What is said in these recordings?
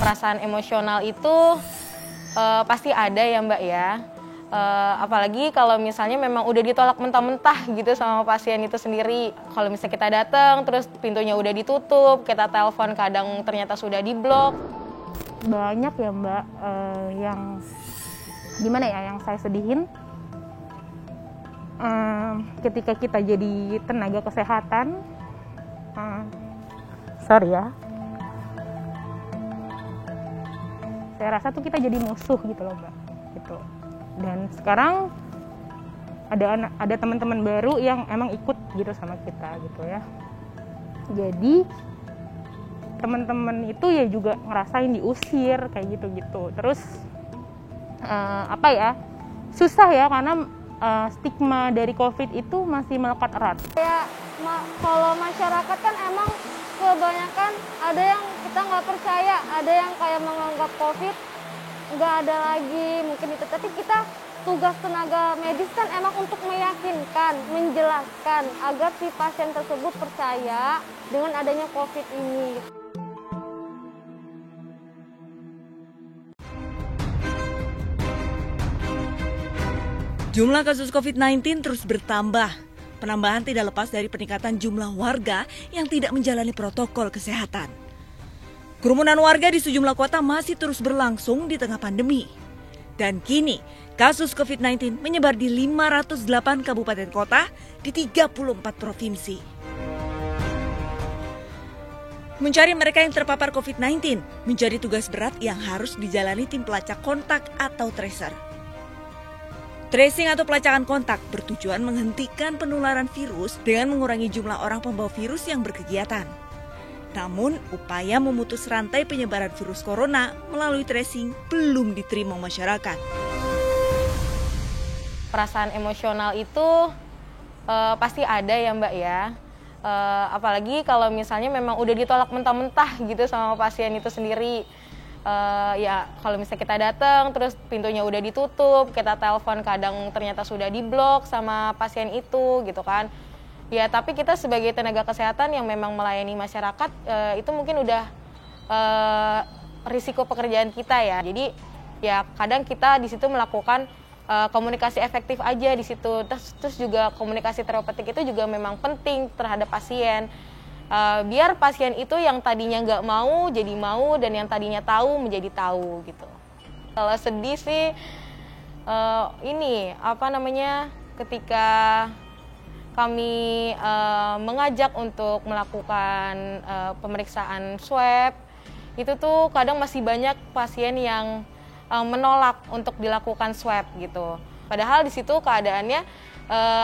Perasaan emosional itu pasti ada ya Mbak ya. Apalagi kalau misalnya memang udah ditolak mentah-mentah gitu sama pasien itu sendiri. Kalau misalnya kita datang terus pintunya udah ditutup, kita telepon kadang ternyata sudah diblok. Banyak ya Mbak yang gimana ya, yang saya sedihin ketika kita jadi tenaga kesehatan. Sorry ya, saya rasa tuh kita jadi musuh gitu loh Mbak, gitu. Dan sekarang ada teman-teman baru yang emang ikut gitu sama kita gitu ya. Jadi teman-teman itu ya juga ngerasain diusir kayak gitu-gitu. Terus susah ya karena stigma dari COVID itu masih melekat erat. Kayak kalau masyarakat kan emang kebanyakan ada yang kita nggak percaya, ada yang kayak menganggap COVID nggak ada lagi mungkin itu. Tapi kita tugas tenaga medis kan emang untuk meyakinkan, menjelaskan agar si pasien tersebut percaya dengan adanya COVID ini. Jumlah kasus COVID-19 terus bertambah. Penambahan tidak lepas dari peningkatan jumlah warga yang tidak menjalani protokol kesehatan. Kerumunan warga di sejumlah kota masih terus berlangsung di tengah pandemi. Dan kini, kasus COVID-19 menyebar di 508 kabupaten kota di 34 provinsi. Mencari mereka yang terpapar COVID-19 menjadi tugas berat yang harus dijalani tim pelacak kontak atau tracer. Tracing atau pelacakan kontak bertujuan menghentikan penularan virus dengan mengurangi jumlah orang pembawa virus yang berkegiatan. Namun, upaya memutus rantai penyebaran virus corona melalui tracing belum diterima masyarakat. Perasaan emosional itu pasti ada ya Mbak ya. Apalagi kalau misalnya memang udah ditolak mentah-mentah gitu sama pasien itu sendiri. Ya kalau misalnya kita datang terus pintunya udah ditutup, kita telepon kadang ternyata sudah diblok sama pasien itu gitu kan. Ya tapi kita sebagai tenaga kesehatan yang memang melayani masyarakat itu mungkin udah risiko pekerjaan kita ya. Jadi ya kadang kita di situ melakukan komunikasi efektif aja di situ. Terus juga komunikasi terapeutik itu juga memang penting terhadap pasien. Biar pasien itu yang tadinya nggak mau jadi mau dan yang tadinya tahu menjadi tahu gitu. Kalau sedih sih ketika kami mengajak untuk melakukan pemeriksaan swab itu tuh kadang masih banyak pasien yang menolak untuk dilakukan swab gitu. Padahal di situ keadaannya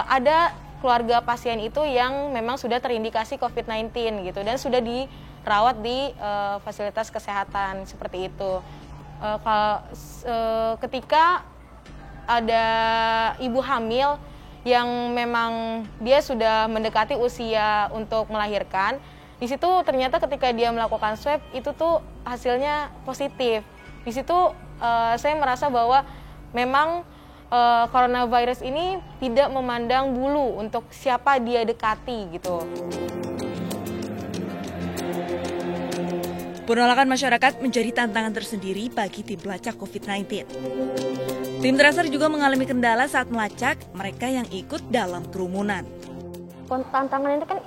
ada keluarga pasien itu yang memang sudah terindikasi COVID-19 gitu dan sudah dirawat di fasilitas kesehatan seperti itu. Ketika ada ibu hamil yang memang dia sudah mendekati usia untuk melahirkan, di situ ternyata ketika dia melakukan swab itu tuh hasilnya positif. Di situ saya merasa bahwa memang coronavirus ini tidak memandang bulu untuk siapa dia dekati gitu. Penolakan masyarakat menjadi tantangan tersendiri bagi tim pelacak COVID-19. Tim tracer juga mengalami kendala saat melacak mereka yang ikut dalam kerumunan. Tantangan itu kan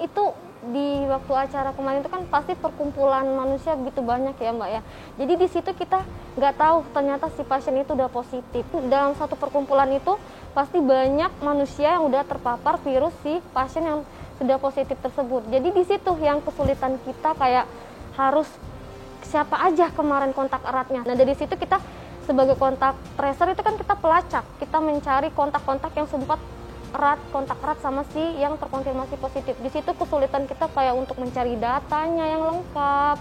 di waktu acara kemarin itu kan pasti perkumpulan manusia begitu banyak ya Mbak ya. Jadi di situ kita nggak tahu ternyata si pasien itu udah positif. Dalam satu perkumpulan itu pasti banyak manusia yang udah terpapar virus si pasien yang sudah positif tersebut. Jadi di situ yang kesulitan kita kayak harus siapa aja kemarin kontak eratnya. Nah dari situ kita sebagai kontak tracer itu kan kita pelacak, kita mencari kontak-kontak yang sempat kontak erat sama si yang terkonfirmasi positif. Di situ kesulitan kita kayak untuk mencari datanya yang lengkap,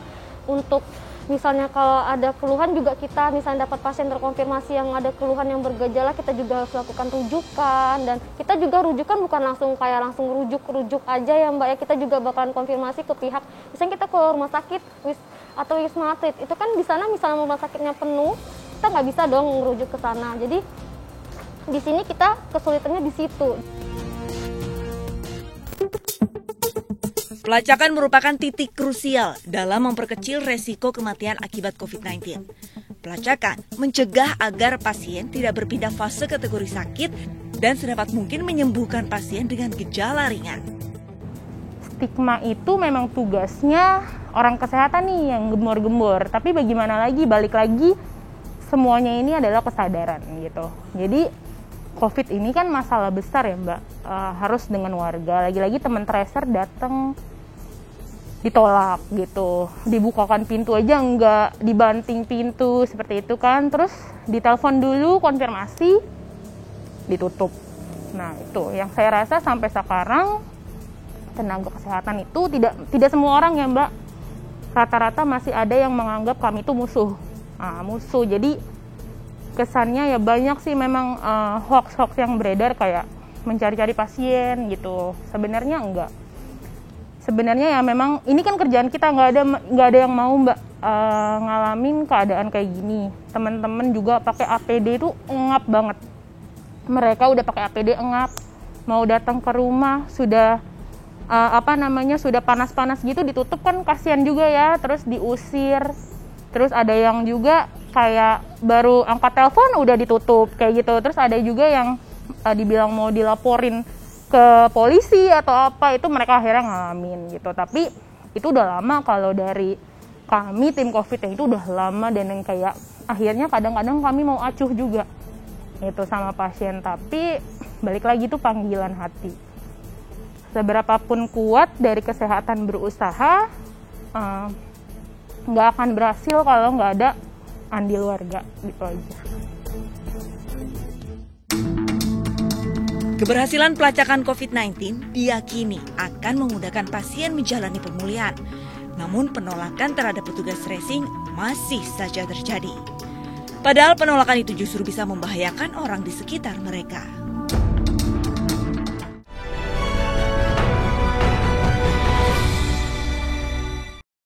untuk misalnya kalau ada keluhan juga kita misalnya dapat pasien terkonfirmasi yang ada keluhan yang bergejala, kita juga harus lakukan rujukan. Dan kita juga rujukan bukan langsung rujuk aja ya Mbak ya, kita juga bakalan konfirmasi ke pihak misalnya kita ke rumah sakit atau Wisma Atlet, itu kan di sana misalnya rumah sakitnya penuh, kita nggak bisa dong merujuk ke sana. Jadi di sini kita kesulitannya di situ. Pelacakan merupakan titik krusial dalam memperkecil resiko kematian akibat COVID-19. Pelacakan mencegah agar pasien tidak berpindah fase kategori sakit dan sedapat mungkin menyembuhkan pasien dengan gejala ringan. Stigma itu memang tugasnya orang kesehatan nih yang gembor-gembor. Tapi bagaimana lagi, balik lagi, semuanya ini adalah kesadaran gitu. Jadi COVID ini kan masalah besar ya Mbak, harus dengan warga. Lagi-lagi teman tracer datang ditolak gitu, dibukakan pintu aja enggak, dibanting pintu seperti itu kan, terus ditelepon dulu konfirmasi, ditutup. Nah itu yang saya rasa sampai sekarang tenaga kesehatan itu tidak semua orang ya Mbak, rata-rata masih ada yang menganggap kami itu musuh. Musuh, jadi kesannya ya banyak sih memang hoax-hoax yang beredar kayak mencari-cari pasien gitu. Sebenarnya enggak. Sebenarnya ya memang ini kan kerjaan kita, nggak ada yang mau Mbak ngalamin keadaan kayak gini. Teman-teman juga pakai APD itu engap banget. Mereka udah pakai APD engap, mau datang ke rumah sudah sudah panas-panas gitu, ditutup kan kasihan juga ya, terus diusir. Terus ada yang juga kayak baru angkat telepon udah ditutup kayak gitu. Terus ada juga yang dibilang mau dilaporin ke polisi atau apa, itu mereka akhirnya ngalamin gitu. Tapi itu udah lama, kalau dari kami tim COVID itu udah lama, dan yang kayak akhirnya kadang-kadang kami mau acuh juga itu sama pasien. Tapi balik lagi tuh panggilan hati. Seberapapun kuat dari kesehatan berusaha, nggak akan berhasil kalau nggak ada andil warga gitu aja. Keberhasilan pelacakan COVID-19 diyakini akan memudahkan pasien menjalani pemulihan. Namun penolakan terhadap petugas tracing masih saja terjadi. Padahal penolakan itu justru bisa membahayakan orang di sekitar mereka.